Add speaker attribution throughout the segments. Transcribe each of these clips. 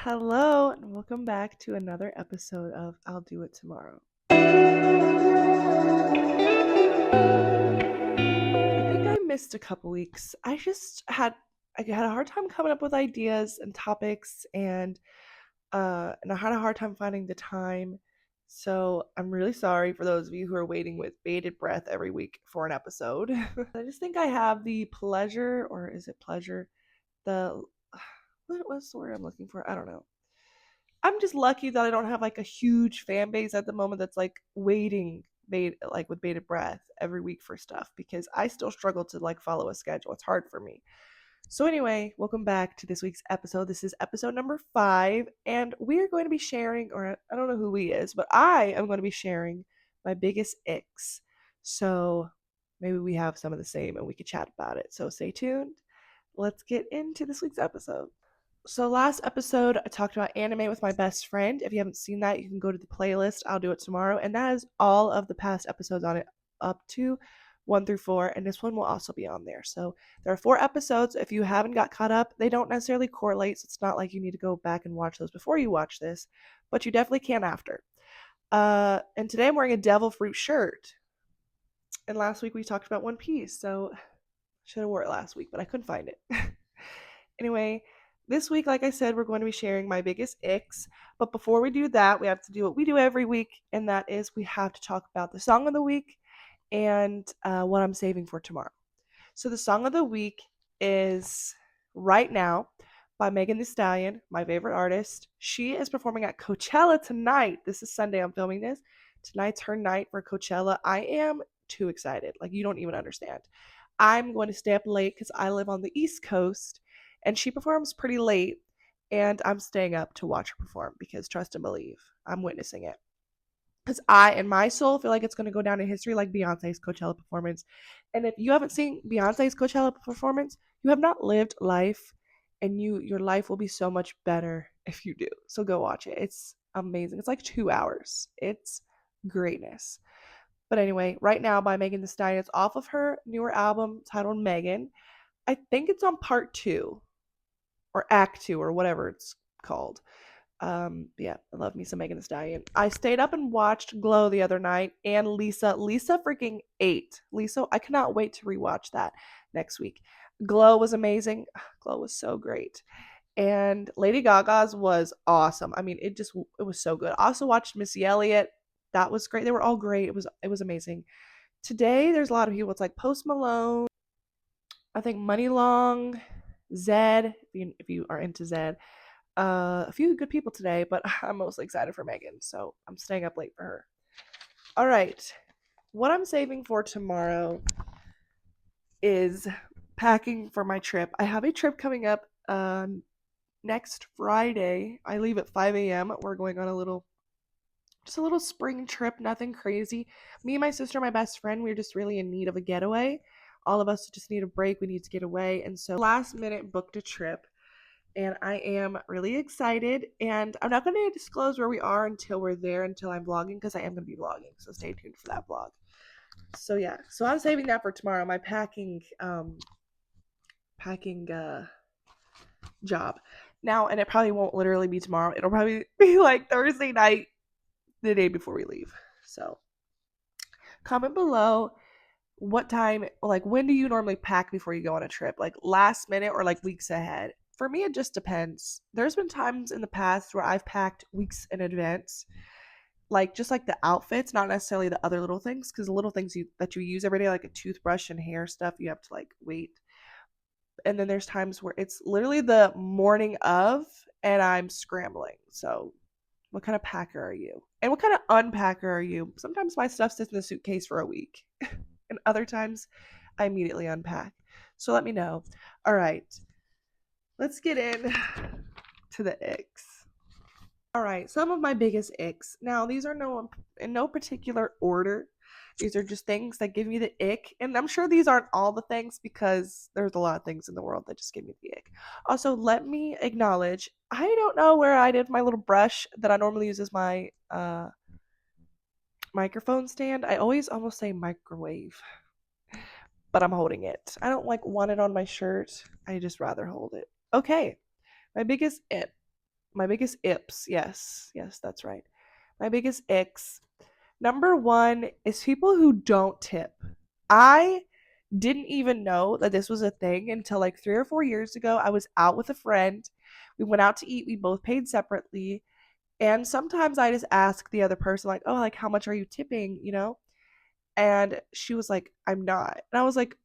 Speaker 1: Hello, and welcome back to another episode of I'll Do It Tomorrow. I think I missed a couple weeks. I had a hard time coming up with ideas and topics, and I had a hard time finding the time. So I'm really sorry for those of you who are waiting with bated breath every week for an episode. I just think I have the pleasure, or is it pleasure? The what's the word I'm looking for? I don't know. I'm just lucky that I don't have like a huge fan base at the moment that's like waiting like with bated breath every week for stuff because I still struggle to like follow a schedule. It's hard for me. So anyway, welcome back to this week's episode. This is episode number 5, and we are going to be sharing, or I don't know who we is, but I am going to be sharing my biggest icks. So maybe we have some of the same and we could chat about it. So stay tuned. Let's get into this week's episode. So last episode I talked about anime with my best friend. If you haven't seen that, you can go to the playlist. I'll do it tomorrow, and that is all of the past episodes on it up to 1 through 4, and this one will also be on there. So there are 4 episodes. If you haven't got caught up, they don't necessarily correlate, so it's not like you need to go back and watch those before you watch this, but you definitely can after. And today I'm wearing a devil fruit shirt. And last week we talked about One Piece, so I should have wore it last week, but I couldn't find it. Anyway, this week, like I said, we're going to be sharing my biggest icks. But before we do that, we have to do what we do every week, and that is we have to talk about the song of the week and what I'm saving for tomorrow. So the song of the week is Right Now by Megan Thee Stallion, my favorite artist. She is performing at Coachella tonight. This is Sunday. I'm filming this. Tonight's her night for Coachella. I am too excited. Like, you don't even understand. I'm going to stay up late because I live on the East Coast, and she performs pretty late, and I'm staying up to watch her perform because trust and believe, I'm witnessing it. Because I, in my soul, feel like it's going to go down in history like Beyonce's Coachella performance. And if you haven't seen Beyonce's Coachella performance, you have not lived life, and your life will be so much better if you do. So go watch it. It's amazing. It's like 2 hours. It's greatness. But anyway, Right Now by Megan Thee Stallion. It's off of her newer album titled Megan. I think it's on part 2 or act 2 or whatever it's called. Yeah, I love me some Megan Thee Stallion. I stayed up and watched Glow the other night, and Lisa freaking ate. Lisa, I cannot wait to rewatch that next week. Glow was amazing. Glow was so great. And Lady Gaga's was awesome. I mean, it was so good. I also watched Missy Elliott. That was great. They were all great. It was amazing. Today there's a lot of people. It's like Post Malone, I think Money Long, Zed, if you are into Zed. A few good people today, but I'm mostly excited for Megan, so I'm staying up late for her. All right. What I'm saving for tomorrow is packing for my trip. I have a trip coming up next Friday. I leave at 5 a.m. We're going on just a little spring trip, nothing crazy. Me and my sister, my best friend, we're just really in need of a getaway. All of us just need a break. We need to get away. And so last minute booked a trip, and I am really excited. And I'm not going to disclose where we are until we're there, until I'm vlogging, because I am going to be vlogging. So stay tuned for that vlog. So yeah, so I'm saving that for tomorrow. My packing job. Now, and it probably won't literally be tomorrow. It'll probably be like Thursday night, the day before we leave. So comment below what time, like when do you normally pack before you go on a trip? Like last minute or like weeks ahead? For me, it just depends. There's been times in the past where I've packed weeks in advance, like just like the outfits, not necessarily the other little things, because the little things that you use every day, like a toothbrush and hair stuff, you have to like wait. And then there's times where it's literally the morning of, and I'm scrambling. So, what kind of packer are you? And what kind of unpacker are you? Sometimes my stuff sits in the suitcase for a week, and other times I immediately unpack. So let me know. All right. Let's get in to the icks. All right, some of my biggest icks. Now, these are in no particular order. These are just things that give me the ick. And I'm sure these aren't all the things because there's a lot of things in the world that just give me the ick. Also, let me acknowledge, I don't know where I did my little brush that I normally use as my microphone stand. I always almost say microwave, but I'm holding it. I don't want it on my shirt. I just rather hold it. Okay, my biggest ick. my biggest ips. Yes, yes, that's right. My biggest icks. Number one is people who don't tip. I didn't even know that this was a thing until like 3 or 4 years ago. I was out with a friend. We went out to eat. We both paid separately. And sometimes I just ask the other person, like, oh, like, how much are you tipping? You know? And she was like, I'm not. And I was like,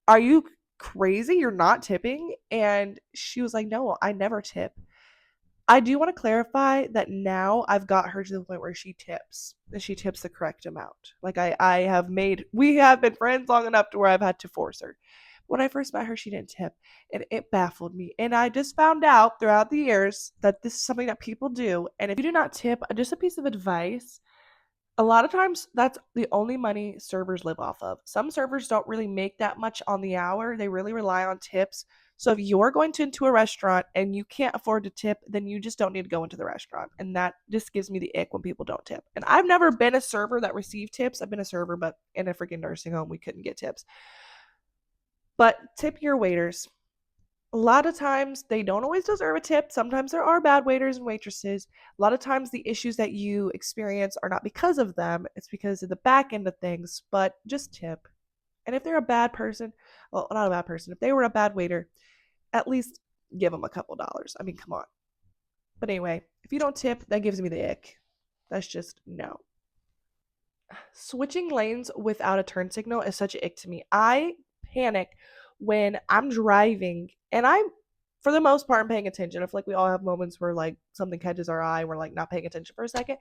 Speaker 1: are you crazy? You're not tipping? And she was like, no, I never tip. I do want to clarify that now I've got her to the point where she tips and she tips the correct amount. Like I have made, we have been friends long enough to where I've had to force her. When I first met her, she didn't tip, and it baffled me. And I just found out throughout the years that this is something that people do. And if you do not tip, just a piece of advice, a lot of times that's the only money servers live off of. Some servers don't really make that much on the hour. They really rely on tips. So if you're going to into a restaurant and you can't afford to tip, then you just don't need to go into the restaurant. And that just gives me the ick when people don't tip. And I've never been a server that received tips. I've been a server, but in a freaking nursing home, we couldn't get tips. But tip your waiters. A lot of times they don't always deserve a tip. Sometimes there are bad waiters and waitresses. A lot of times the issues that you experience are not because of them, it's because of the back end of things, but just tip. And if they're a bad person, well, not a bad person, if they were a bad waiter, at least give them a couple dollars. I mean, come on. But anyway, if you don't tip, that gives me the ick. That's just no. Switching lanes without a turn signal is such an ick to me. I panic when I'm driving and I'm, for the most part, I'm paying attention. I feel like we all have moments where like something catches our eye, we're like not paying attention for a second.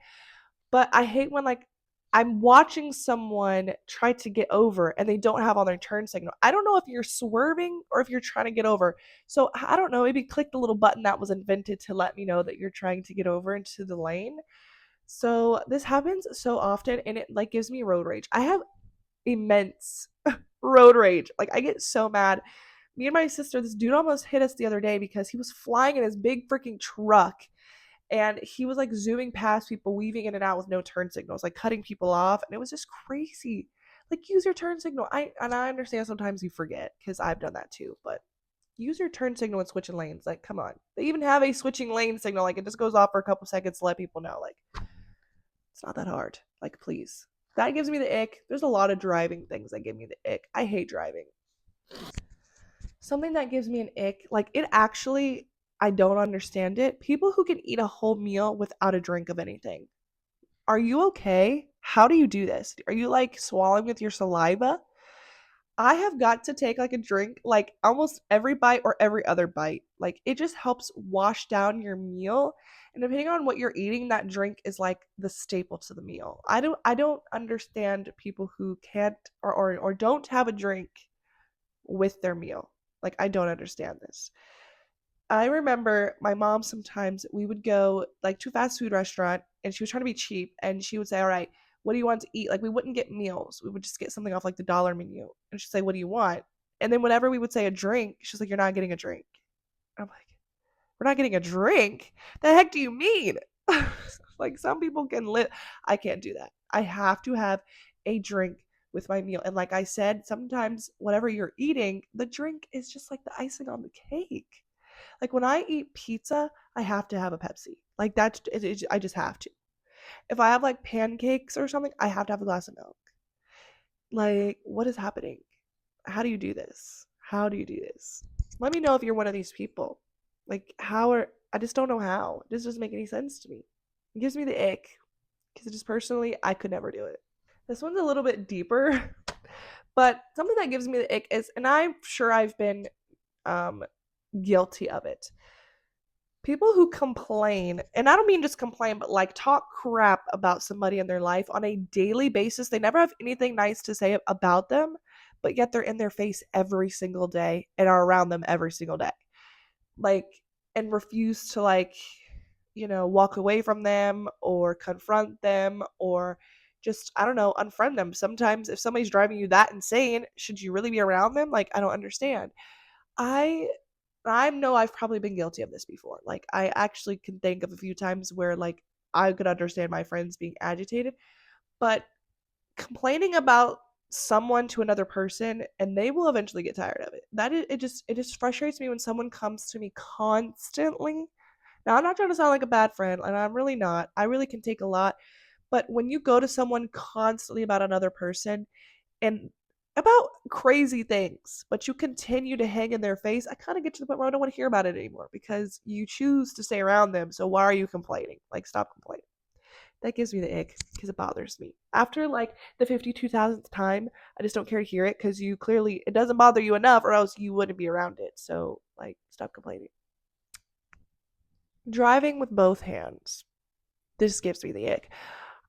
Speaker 1: But I hate when like I'm watching someone try to get over and they don't have on their turn signal. I don't know if you're swerving or if you're trying to get over. So I don't know, maybe click the little button that was invented to let me know that you're trying to get over into the lane. So this happens so often and it like gives me road rage. I have immense road rage. Like I get so mad. Me and my sister, this dude almost hit us the other day because he was flying in his big freaking truck and he was like zooming past people, weaving in and out with no turn signals, like cutting people off, and it was just crazy. Like use your turn signal. I understand sometimes you forget because I've done that too, but use your turn signal and switching lanes. Like come on, they even have a switching lane signal. Like it just goes off for a couple seconds to let people know. Like it's not that hard. Like please. That gives me the ick. There's a lot of driving things that give me the ick. I hate driving. Something that gives me an ick, like it actually, I don't understand it. People who can eat a whole meal without a drink of anything. Are you okay? How do you do this? Are you like swallowing with your saliva? I have got to take like a drink like almost every bite or every other bite. Like it just helps wash down your meal. And depending on what you're eating, that drink is like the staple to the meal. I don't understand people who can't or don't have a drink with their meal. Like I don't understand this. I remember my mom sometimes we would go like to a fast food restaurant and she was trying to be cheap and she would say, all right, what do you want to eat? Like we wouldn't get meals. We would just get something off like the dollar menu. And she'd say, what do you want? And then whenever we would say a drink, she's like, you're not getting a drink. I'm like, we're not getting a drink? The heck do you mean? Like some people can live. I can't do that. I have to have a drink with my meal. And like I said, sometimes whatever you're eating, the drink is just like the icing on the cake. Like when I eat pizza, I have to have a Pepsi. Like that's I just have to. If I have like pancakes or something, I have to have a glass of milk. Like what is happening? How do you do this? How do you do this? Let me know if you're one of these people. Like how are I just don't know how. This doesn't make any sense to me. It gives me the ick because just personally, I could never do it. This one's a little bit deeper, but something that gives me the ick is, and I'm sure I've been um, guilty of it. People who complain, and I don't mean just complain, but like talk crap about somebody in their life on a daily basis. They never have anything nice to say about them, but yet they're in their face every single day and are around them every single day. Like, and refuse to like, walk away from them or confront them or just, I don't know, unfriend them. Sometimes if somebody's driving you that insane, should you really be around them? Like, I don't understand. I I know I've probably been guilty of this before. Like I actually can think of a few times where like I could understand my friends being agitated, but complaining about someone to another person and they will eventually get tired of it. It just frustrates me when someone comes to me constantly, Now, I'm not trying to sound like a bad friend, and I'm really not. I really can take a lot. But when you go to someone constantly about another person and about crazy things, but you continue to hang in their face, I kind of get to the point where I don't want to hear about it anymore because you choose to stay around them. So why are you complaining? Like, stop complaining. That gives me the ick because it bothers me. After like the 52,000th time, I just don't care to hear it because you clearly, it doesn't bother you enough or else you wouldn't be around it. So, like, stop complaining. Driving with both hands. This gives me the ick.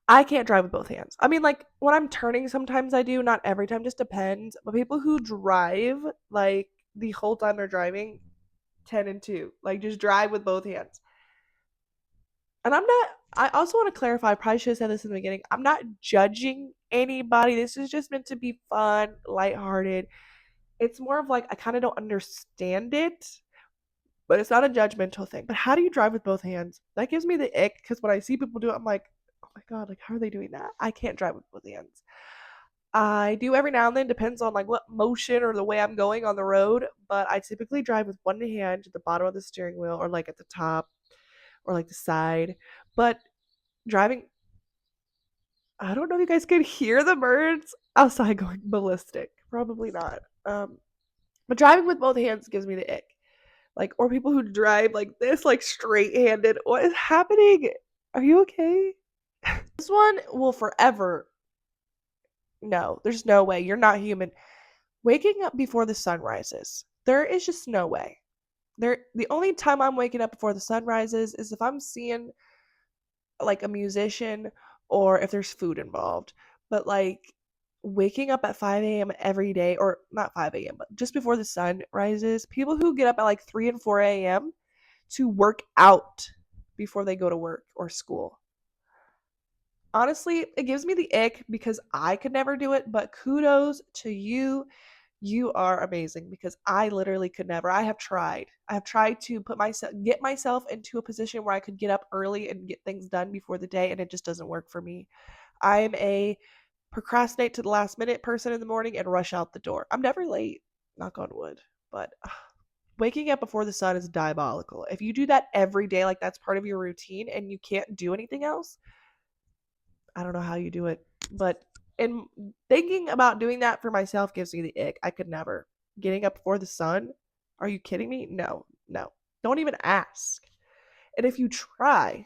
Speaker 1: I can't drive with both hands. I mean, like, when I'm turning, sometimes I do, not every time, just depends. But people who drive, like, the whole time they're driving, 10 and 2, like, just drive with both hands. And I'm not, I also want to clarify, I probably should have said this in the beginning. I'm not judging anybody. This is just meant to be fun, lighthearted. It's more of like, I kind of don't understand it, but it's not a judgmental thing. But how do you drive with both hands? That gives me the ick because when I see people do it, I'm like, oh my God, like, how are they doing that? I can't drive with both hands. I do every now and then, depends on like what motion or the way I'm going on the road, but I typically drive with one hand at the bottom of the steering wheel or like at the top or like the side. But driving, I don't know if you guys can hear the birds outside going ballistic. Probably not. But driving with both hands gives me the ick. Like, or people who drive like this, like straight handed. What is happening? Are you okay? This one will forever. No, there's no way. You're not human. Waking up before the sun rises. There is just no way. The only time I'm waking up before the sun rises is if I'm seeing like a musician or if there's food involved. But like waking up at 5 a.m. every day, or not 5 a.m., but just before the sun rises, people who get up at like 3 and 4 a.m. to work out before they go to work or school. Honestly, it gives me the ick because I could never do it, but kudos to you. You are amazing because I literally could never. I have tried. I have tried to get myself into a position where I could get up early and get things done before the day, and it just doesn't work for me. I am a procrastinate to the last minute person in the morning and rush out the door. I'm never late, knock on wood, but waking up before the sun is diabolical. If you do that every day, like that's part of your routine, and you can't do anything else, I don't know how you do it. But in thinking about doing that for myself gives me the ick. I could never. Getting up before the sun? Are you kidding me? No, no. Don't even ask. And if you try,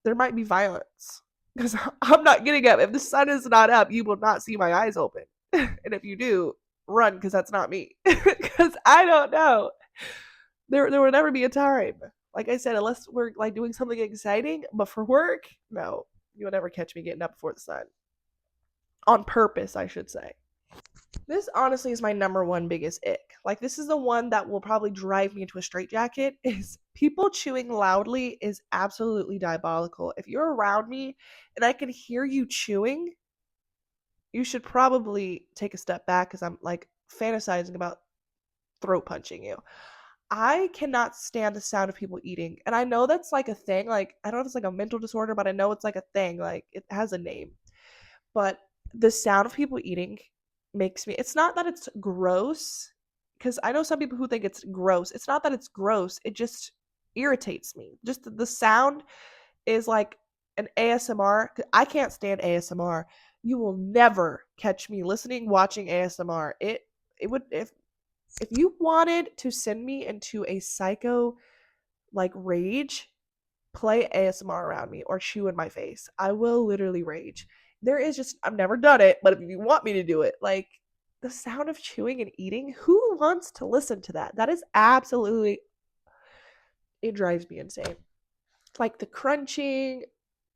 Speaker 1: there might be violence. Because I'm not getting up. If the sun is not up, you will not see my eyes open. And if you do, run because that's not me. Because I don't know. There will never be a time. Like I said, unless we're like doing something exciting, but for work, no. You'll never catch me getting up before the sun. On purpose, I should say. This honestly is my number one biggest ick. Like this is the one that will probably drive me into a straitjacket is people chewing loudly is absolutely diabolical. If you're around me and I can hear you chewing, you should probably take a step back because I'm like fantasizing about throat punching you. I cannot stand the sound of people eating. And I know that's like a thing. Like, I don't know if it's like a mental disorder, but I know it's like a thing. Like, it has a name. But the sound of people eating makes me, it's not that it's gross, because I know some people who think it's gross. It's not that it's gross, it just irritates me. Just the sound is like an ASMR. I can't stand ASMR. You will never catch me listening, watching ASMR. It would if you wanted to send me into a psycho like rage, play ASMR around me or chew in my face. I will literally rage. There is just I've never done it, but if you want me to do it, like the sound of chewing and eating, who wants to listen to that? That is absolutely it drives me insane. Like the crunching,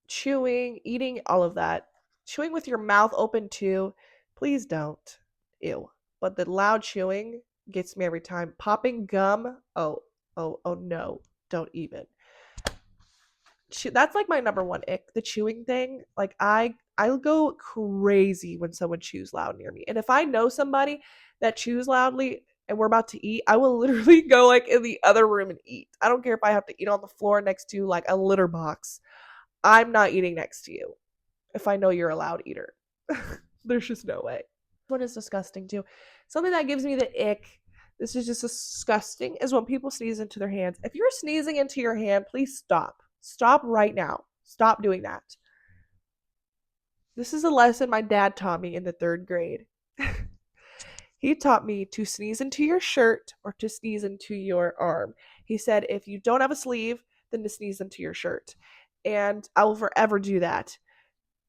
Speaker 1: chewing, eating, all of that. Chewing with your mouth open too. Please don't. Ew. But the loud chewing gets me every time. Popping gum. Oh no. Don't even. That's like my number one ick. The chewing thing. Like I'll go crazy when someone chews loud near me. And if I know somebody that chews loudly and we're about to eat, I will literally go like in the other room and eat. I don't care if I have to eat on the floor next to like a litter box. I'm not eating next to you if I know you're a loud eater. There's just no way. This one is disgusting too. Something that gives me the ick This is just disgusting, is when people sneeze into their hands. If you're sneezing into your hand, please stop. Stop right now. Stop doing that. This is a lesson my dad taught me in the 3rd grade. He taught me to sneeze into your shirt or to sneeze into your arm. He said, if you don't have a sleeve, then to sneeze into your shirt. And I will forever do that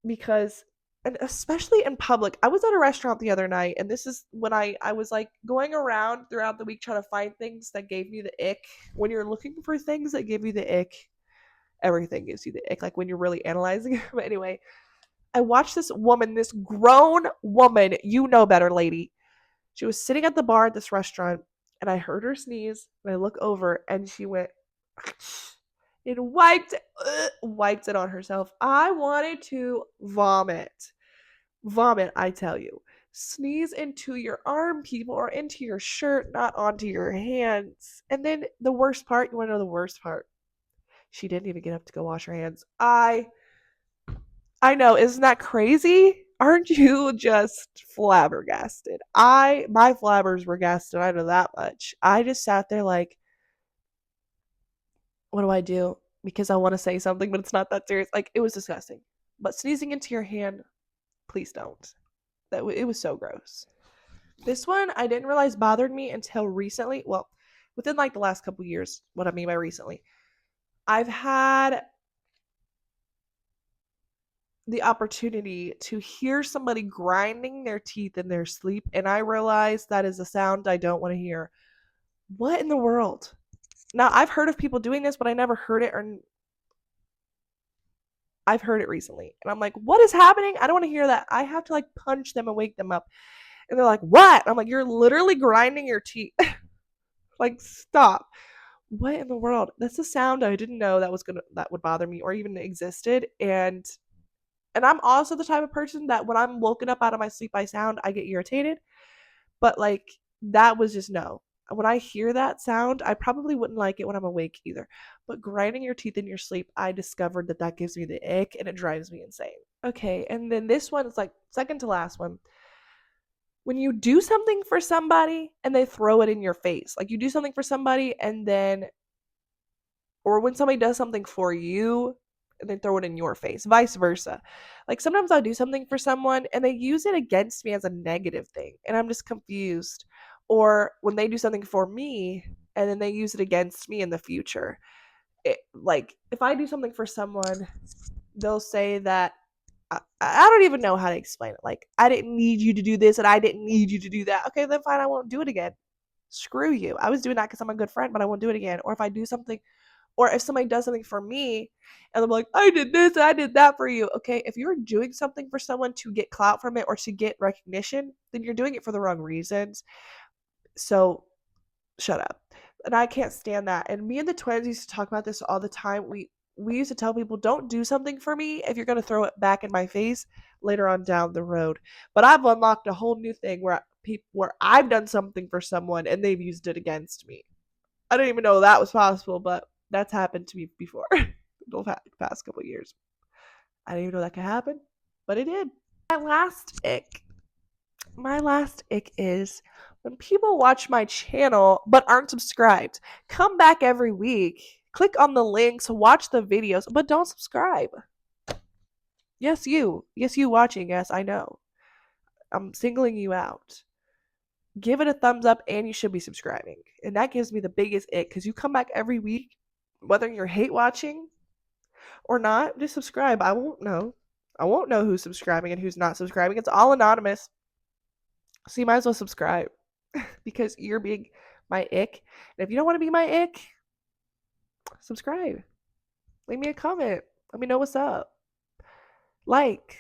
Speaker 1: because, and especially in public, I was at a restaurant the other night, and this is when I was like going around throughout the week trying to find things that gave me the ick. When you're looking for things that give you the ick, everything gives you the ick, like when you're really analyzing it. But anyway, I watched this woman, this grown woman, you know better, lady. She was sitting at the bar at this restaurant, and I heard her sneeze, and I look over, and she went and wiped it on herself. I wanted to vomit. Vomit, I tell you. Sneeze into your arm, people, or into your shirt, not onto your hands. And then the worst part, you want to know the worst part? She didn't even get up to go wash her hands. I know, isn't that crazy? Aren't you just flabbergasted? My flabbers were gasted, I know that much. I just sat there like, what do I do? Because I want to say something, but it's not that serious. Like, it was disgusting. But sneezing into your hand, please don't. It was so gross. This one I didn't realize bothered me until recently. Well, within like the last couple years, what I mean by recently. I've had the opportunity to hear somebody grinding their teeth in their sleep, and I realized that is a sound I don't want to hear. What in the world? Now, I've heard of people doing this, but I never heard it, or I've heard it recently. And I'm like, what is happening? I don't want to hear that. I have to like punch them and wake them up. And they're like, what? I'm like, you're literally grinding your teeth. Like, stop. What in the world? That's a sound I didn't know that would bother me or even existed. And I'm also the type of person that when I'm woken up out of my sleep by sound, I get irritated. But like, that was just no. When I hear that sound, I probably wouldn't like it when I'm awake either. But grinding your teeth in your sleep, I discovered that gives me the ick and it drives me insane. Okay, and then this one is like second to last one. When you do something for somebody and they throw it in your face, like you do something for somebody and then, or when somebody does something for you and they throw it in your face, vice versa. Like sometimes I'll do something for someone and they use it against me as a negative thing and I'm just confused. Or when they do something for me and then they use it against me in the future. Like if I do something for someone, they'll say that I don't even know how to explain it. Like, I didn't need you to do this and I didn't need you to do that. Okay, then fine, I won't do it again. Screw you. I was doing that because I'm a good friend, but I won't do it again. Or if I do something, or if somebody does something for me and I'm like, I did this and I did that for you. Okay, if you're doing something for someone to get clout from it or to get recognition, then you're doing it for the wrong reasons. So shut up. And I can't stand that. And me and the twins used to talk about this all the time. We used to tell people, don't do something for me if you're going to throw it back in my face later on down the road. But I've unlocked a whole new thing where I've done something for someone and they've used it against me. I didn't even know that was possible, but that's happened to me before the past couple of years. I didn't even know that could happen, but it did. My last ick is when people watch my channel but aren't subscribed. Come back every week, click on the links, watch the videos, but don't subscribe. Yes, you. Yes, you watching. Yes, I know. I'm singling you out. Give it a thumbs up and you should be subscribing. And that gives me the biggest ick because you come back every week, whether you're hate watching or not, just subscribe. I won't know. I won't know who's subscribing and who's not subscribing. It's all anonymous. So you might as well subscribe because you're being my ick. And if you don't want to be my ick, subscribe. Leave me a comment. Let me know what's up. Like.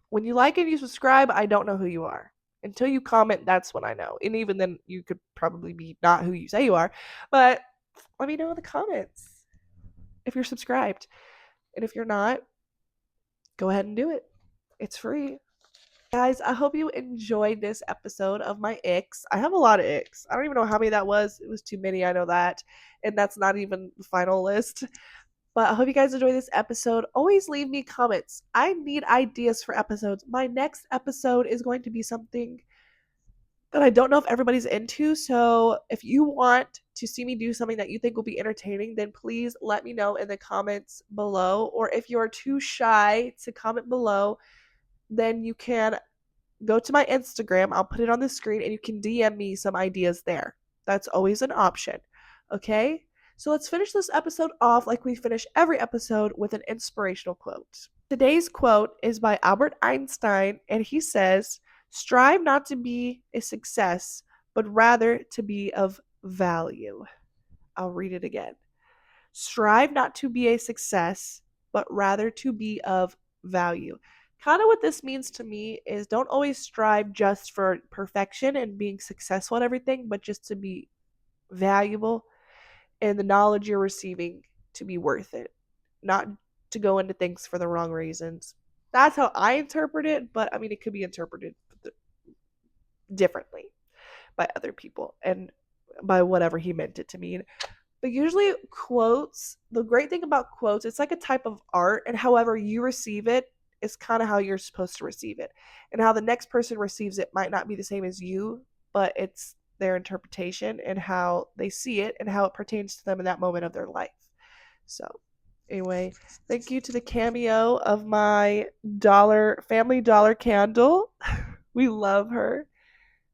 Speaker 1: When you like and you subscribe, I don't know who you are. Until you comment, that's when I know. And even then, you could probably be not who you say you are. But let me know in the comments if you're subscribed. And if you're not, go ahead and do it. It's free. Guys, I hope you enjoyed this episode of my icks. I have a lot of icks. I don't even know how many that was. It was too many, I know that. And that's not even the final list. But I hope you guys enjoy this episode. Always leave me comments. I need ideas for episodes. My next episode is going to be something that I don't know if everybody's into. So if you want to see me do something that you think will be entertaining, then please let me know in the comments below. Or if you're too shy to comment below, then you can go to my Instagram. I'll put it on the screen and you can DM me some ideas there. That's always an option. Okay? So let's finish this episode off like we finish every episode with an inspirational quote. Today's quote is by Albert Einstein, and he says, "Strive not to be a success, but rather to be of value." I'll read it again. Strive not to be a success, but rather to be of value. Kind of what this means to me is don't always strive just for perfection and being successful at everything, but just to be valuable and the knowledge you're receiving to be worth it, not to go into things for the wrong reasons. That's how I interpret it, but I mean, it could be interpreted differently by other people and by whatever he meant it to mean. But usually, quotes, the great thing about quotes, it's like a type of art, and however you receive it is kind of how you're supposed to receive it. And how the next person receives it might not be the same as you, but it's their interpretation and how they see it and how it pertains to them in that moment of their life. So, anyway, thank you to the cameo of my Family Dollar candle. We love her.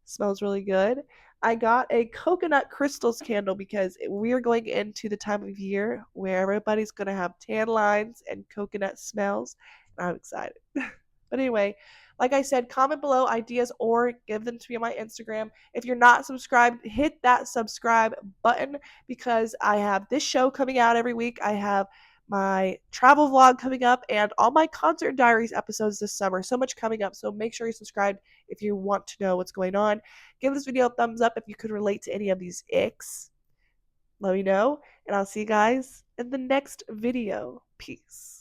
Speaker 1: Smells really good. I got a coconut crystals candle because we're going into the time of year where everybody's going to have tan lines and coconut smells. And I'm excited. But anyway, like I said, comment below ideas or give them to me on my Instagram. If you're not subscribed, hit that subscribe button because I have this show coming out every week. I have my travel vlog coming up and all my concert diaries episodes this summer. So much coming up. So make sure you subscribe if you want to know what's going on. Give this video a thumbs up if you could relate to any of these icks. Let me know. And I'll see you guys in the next video. Peace.